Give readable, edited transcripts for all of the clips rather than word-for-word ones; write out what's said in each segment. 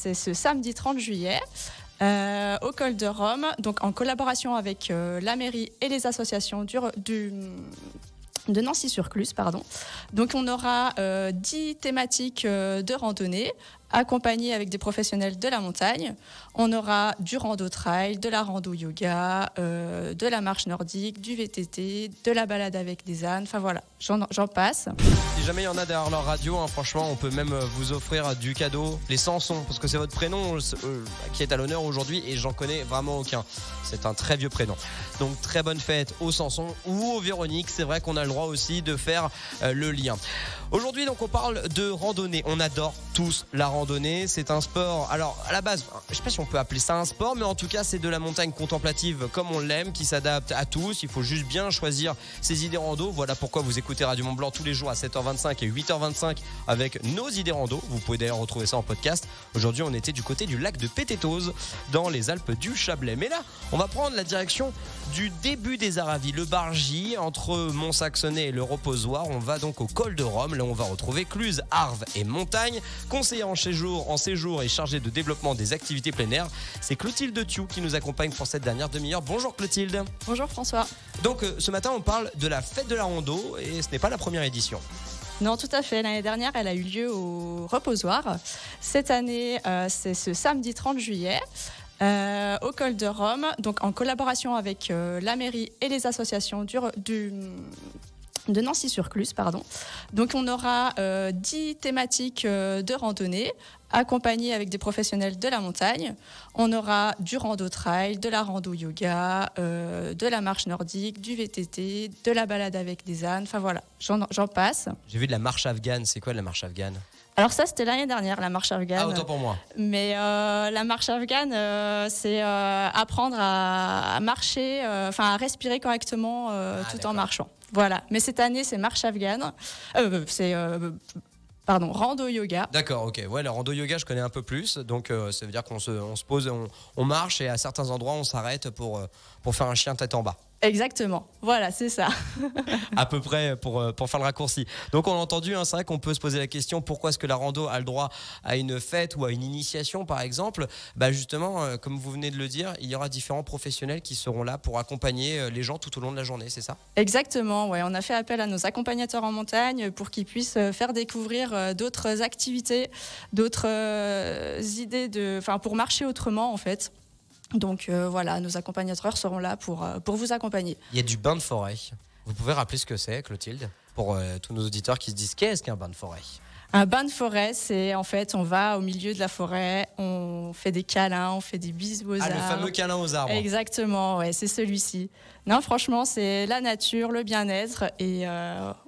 c'est ce samedi 30 juillet. Au Col de Rome, donc en collaboration avec la mairie et les associations de Nancy-sur-Cluse, pardon. Donc on aura 10 thématiques de randonnée accompagnées avec des professionnels de la montagne. On aura du rando trail, de la rando yoga, de la marche nordique, du VTT, de la balade avec des ânes, enfin voilà, j'en passe. Si jamais il y en a derrière leur radio, franchement, on peut même vous offrir du cadeau, les Samson, parce que c'est votre prénom qui est à l'honneur aujourd'hui et j'en connais vraiment aucun. C'est un très vieux prénom. Donc très bonne fête aux Samson ou aux Véronique. C'est vrai qu'on a le droit aussi de faire le lien. Aujourd'hui, donc, on parle de randonnée. On adore tous la randonnée. C'est un sport. Alors, à la base, je sais pas si on peut appeler ça un sport, mais en tout cas, c'est de la montagne contemplative comme on l'aime, qui s'adapte à tous. Il faut juste bien choisir ses idées rando. Voilà pourquoi vous écoutez Radio Mont Blanc tous les jours à 7h25 et 8h25 avec nos idées rando. Vous pouvez d'ailleurs retrouver ça en podcast. Aujourd'hui, on était du côté du lac de Pététose, dans les Alpes du Chablais. Mais là, on va prendre la direction du début des Aravis, le Bargy, entre Mont-Saxonnet et le Reposoir. On va donc au Col de Rome. Là, on va retrouver Cluse, Arves et Montagne. Conseiller en séjour et chargé de développement des activités plein air, c'est Clotilde Thiou qui nous accompagne pour cette dernière demi-heure. Bonjour Clotilde. Bonjour François. Donc ce matin, on parle de la fête de la rando et ce n'est pas la première édition. Non, tout à fait. L'année dernière, elle a eu lieu au Reposoir. Cette année, c'est ce samedi 30 juillet. Au Col de Rome, donc en collaboration avec la mairie et les associations de Nancy-sur-Cluse, pardon. Donc on aura 10 thématiques de randonnée accompagnées avec des professionnels de la montagne. On aura du rando trail, de la rando yoga, de la marche nordique, du VTT, de la balade avec des ânes, enfin voilà, j'en passe. J'ai vu de la marche afghane. C'est quoi la marche afghane ? Alors ça, c'était l'année dernière, la marche afghane. Ah, autant pour moi. Mais la marche afghane, c'est apprendre à marcher, à respirer correctement tout en marchant. Voilà. Mais cette année, c'est marche afghane. Rando yoga. D'accord, ok. Ouais, le rando yoga, je connais un peu plus. Donc, ça veut dire qu'on se pose, on marche et à certains endroits, on s'arrête pour faire un chien tête en bas. Exactement, voilà, c'est ça. À peu près pour faire le raccourci. Donc on a entendu, c'est vrai qu'on peut se poser la question pourquoi est-ce que la rando a le droit à une fête ou à une initiation par exemple. Justement, comme vous venez de le dire, il y aura différents professionnels qui seront là pour accompagner les gens tout au long de la journée, c'est ça ? Exactement, ouais. On a fait appel à nos accompagnateurs en montagne pour qu'ils puissent faire découvrir d'autres activités, d'autres idées pour marcher autrement en fait. Donc voilà, nos accompagnateurs seront là pour vous accompagner. Il y a du bain de forêt. Vous pouvez rappeler ce que c'est, Clotilde, pour tous nos auditeurs qui se disent qu'est-ce qu'un bain de forêt ? Un bain de forêt, c'est en fait, on va au milieu de la forêt, on fait des câlins, on fait des bisous aux arbres. Le fameux câlin aux arbres. Exactement, ouais, c'est celui-ci. Non, franchement, c'est la nature, le bien-être et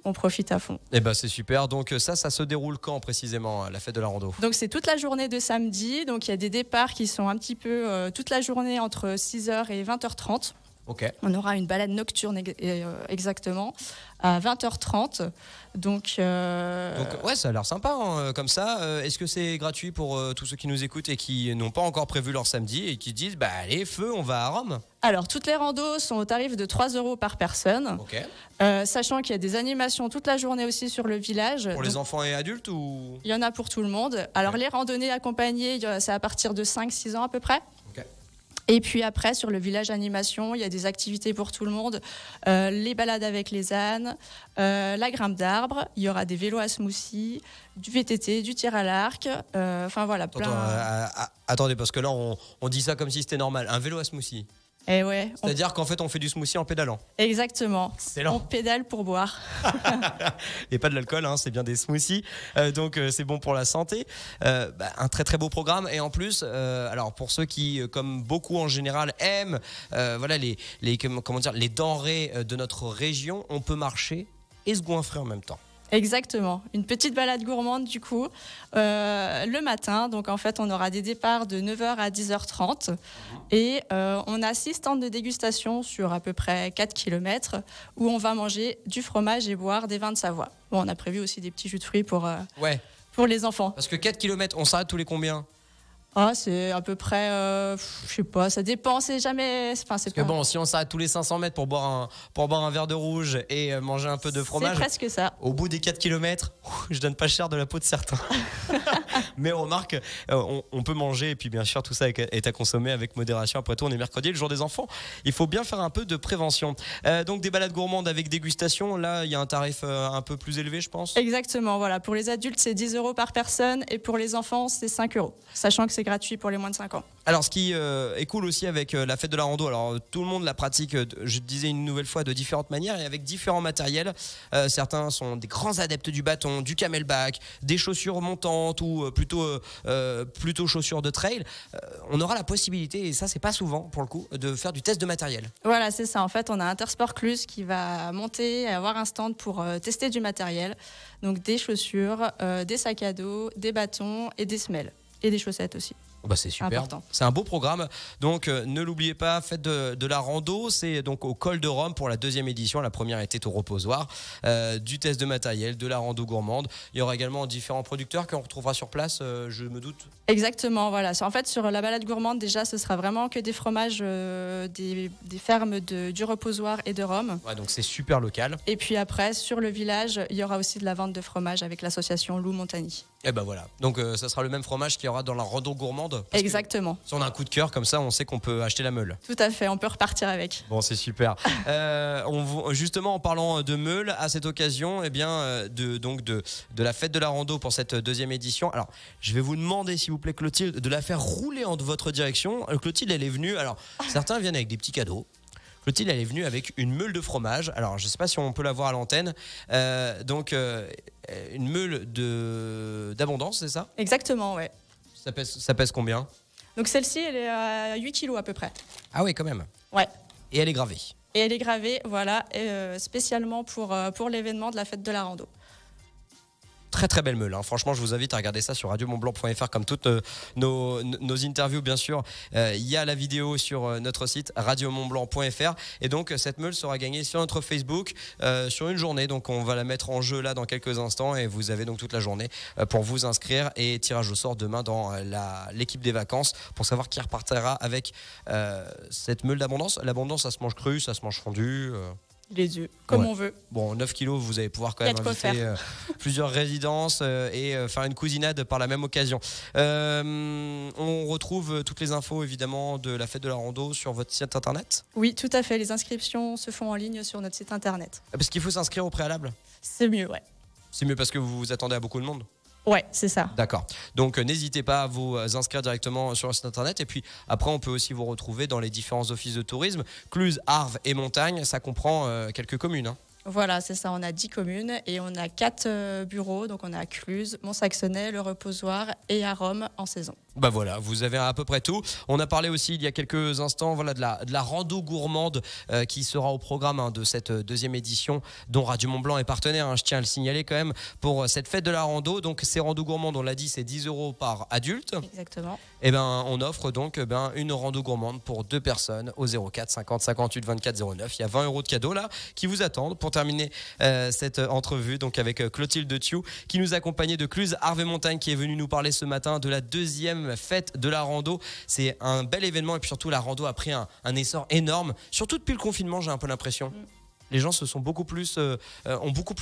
on profite à fond. Eh ben, c'est super. Donc ça se déroule quand précisément, la fête de la rando ? Donc c'est toute la journée de samedi. Donc il y a des départs qui sont un petit peu toute la journée entre 6h et 20h30. Okay. On aura une balade nocturne exactement à 20h30. Donc ouais, ça a l'air sympa comme ça. Est-ce que c'est gratuit pour tous ceux qui nous écoutent et qui n'ont pas encore prévu leur samedi et qui disent allez, feu, on va à Rome ? Alors, toutes les randos sont au tarif de 3 € par personne. Okay. Sachant qu'il y a des animations toute la journée aussi sur le village. Pour les enfants et adultes ou ? Il y en a pour tout le monde. Alors, les randonnées accompagnées, c'est à partir de 5-6 ans à peu près. Okay. Et puis après, sur le village animation, il y a des activités pour tout le monde. Les balades avec les ânes, la grimpe d'arbres, il y aura des vélos à smoothie, du VTT, du tir à l'arc. Voilà, plein. Attendez, parce que là, on dit ça comme si c'était normal. Un vélo à smoothie. Et ouais, c'est-à-dire qu'en fait on fait du smoothie en pédalant. Exactement. Excellent. On pédale pour boire. Et pas de l'alcool, c'est bien des smoothies. Donc c'est bon pour la santé. Un très très beau programme. Et en plus, alors pour ceux qui, comme beaucoup en général, aiment les denrées de notre région, on peut marcher et se goinfrer en même temps. Exactement, une petite balade gourmande du coup le matin. Donc en fait on aura des départs de 9h à 10h30 et on a 6 stands de dégustation sur à peu près 4 km où on va manger du fromage et boire des vins de Savoie. Bon, on a prévu aussi des petits jus de fruits pour les enfants. Parce que 4 km, on s'arrête tous les combien ? Ah, c'est à peu près, je sais pas, ça dépend, c'est jamais. Enfin, c'est Parce que bon, si on s'arrête tous les 500 mètres pour boire un verre de rouge et manger un peu de fromage. C'est presque ça. Au bout des 4 km, je donne pas cher de la peau de certains. Mais on remarque, on peut manger et puis bien sûr tout ça est à consommer avec modération. Après tout, on est mercredi, le jour des enfants. Il faut bien faire un peu de prévention. Donc des balades gourmandes avec dégustation. Là, il y a un tarif un peu plus élevé, je pense. Exactement, voilà. Pour les adultes, c'est 10 € par personne et pour les enfants, c'est 5 €. Sachant que c'est gratuit pour les moins de 5 ans. Alors, ce qui est cool aussi avec la fête de la rando, alors tout le monde la pratique, je disais une nouvelle fois, de différentes manières et avec différents matériels. Certains sont des grands adeptes du bâton, du camelback, des chaussures montantes ou plutôt chaussures de trail. On aura la possibilité, et ça c'est pas souvent pour le coup, de faire du test de matériel. Voilà, c'est ça. En fait, on a Intersport Cluse qui va monter et avoir un stand pour tester du matériel. Donc des chaussures, des sacs à dos, des bâtons et des semelles. Et des chaussettes aussi. Bah c'est super, important. C'est un beau programme. Donc ne l'oubliez pas, faites de la rando. C'est donc au Col de Rome pour la 2e édition. La première était au reposoir. Du test de matériel, de la rando gourmande. Il y aura également différents producteurs qu'on retrouvera sur place, je me doute. Exactement, voilà. En fait, sur la balade gourmande, déjà, ce sera vraiment que des fromages des fermes du reposoir et de Rome. Ouais, donc c'est super local. Et puis après, sur le village, il y aura aussi de la vente de fromage avec l'association Loup Montagny. Et ben voilà. Donc ça sera le même fromage qu'il y aura dans la rando gourmande. Exactement. Si on a un coup de cœur comme ça, on sait qu'on peut acheter la meule. Tout à fait, on peut repartir avec. Bon, c'est super. Justement, en parlant de meule, à cette occasion, eh bien, de la fête de la rando pour cette 2e édition. Alors, je vais vous demander, s'il vous plaît, Clotilde, de la faire rouler en votre direction. Clotilde, elle est venue. Alors, certains viennent avec des petits cadeaux. Clotilde, elle est venue avec une meule de fromage. Alors, je ne sais pas si on peut la voir à l'antenne. Une meule d'abondance, c'est ça ? Exactement, ouais. Ça pèse combien ? Donc celle-ci, elle est à 8 kilos à peu près. Ah oui, quand même. Ouais. Et elle est gravée. Et elle est gravée, voilà, spécialement pour l'événement de la fête de la rando. Très très belle meule, hein. Franchement je vous invite à regarder ça sur radiomontblanc.fr comme toutes nos interviews bien sûr. Il y a la vidéo sur notre site radiomontblanc.fr et donc cette meule sera gagnée sur notre Facebook sur une journée, donc on va la mettre en jeu là dans quelques instants et vous avez donc toute la journée pour vous inscrire et tirage au sort demain dans l'équipe des vacances pour savoir qui repartira avec cette meule d'abondance. L'abondance, ça se mange cru, ça se mange fondu Les deux, comme ouais. On veut. Bon, 9 kilos, vous allez pouvoir quand même inviter plusieurs résidences et faire une cousinade par la même occasion. On retrouve toutes les infos évidemment de la fête de la rando sur votre site internet ? Oui, tout à fait. Les inscriptions se font en ligne sur notre site internet. Parce qu'il faut s'inscrire au préalable ? C'est mieux, ouais. C'est mieux parce que vous vous attendez à beaucoup de monde ? Ouais, c'est ça. D'accord. Donc n'hésitez pas à vous inscrire directement sur le site internet et puis après on peut aussi vous retrouver dans les différents offices de tourisme. Cluse, Arves et Montagne, ça comprend quelques communes, hein. Voilà, c'est ça. On a 10 communes et on a 4 bureaux. Donc on a à Cluse, Mont-Saxonnet, le Reposoir et à Rome en saison. Bah voilà, vous avez à peu près tout. On a parlé aussi il y a quelques instants de la rando gourmande qui sera au programme de cette 2e édition dont Radio Mont Blanc est partenaire, hein, je tiens à le signaler quand même pour cette fête de la rando. Donc ces randos gourmandes, on l'a dit, c'est 10 € par adulte. Exactement. Et on offre donc une rando gourmande pour 2 personnes au 04 50 58 24 09. Il y a 20 € de cadeaux là qui vous attendent pour terminer cette entrevue donc avec Clotilde Thiou qui nous accompagnait de Cluse, Arves et Montagne, qui est venue nous parler ce matin de la 2e fête de la rando. C'est un bel événement et puis surtout la rando a pris un essor énorme, surtout depuis le confinement, j'ai un peu l'impression. Les gens ont beaucoup plus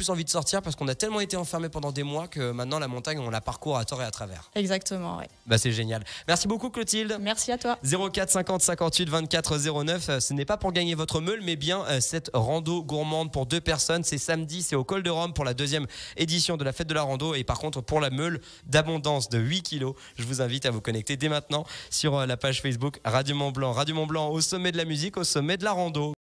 envie de sortir parce qu'on a tellement été enfermés pendant des mois que maintenant la montagne on la parcourt à tort et à travers. Exactement, oui. Bah c'est génial. Merci beaucoup Clotilde. Merci à toi. 04 50 58 24 09. Ce n'est pas pour gagner votre meule mais bien cette rando gourmande pour 2 personnes. C'est samedi, c'est au Col de Rome pour la 2e édition de la fête de la rando et par contre pour la meule d'abondance de 8 kilos, je vous invite à vous connecter dès maintenant sur la page Facebook Radio Mont Blanc. Radio Mont Blanc au sommet de la musique, au sommet de la rando.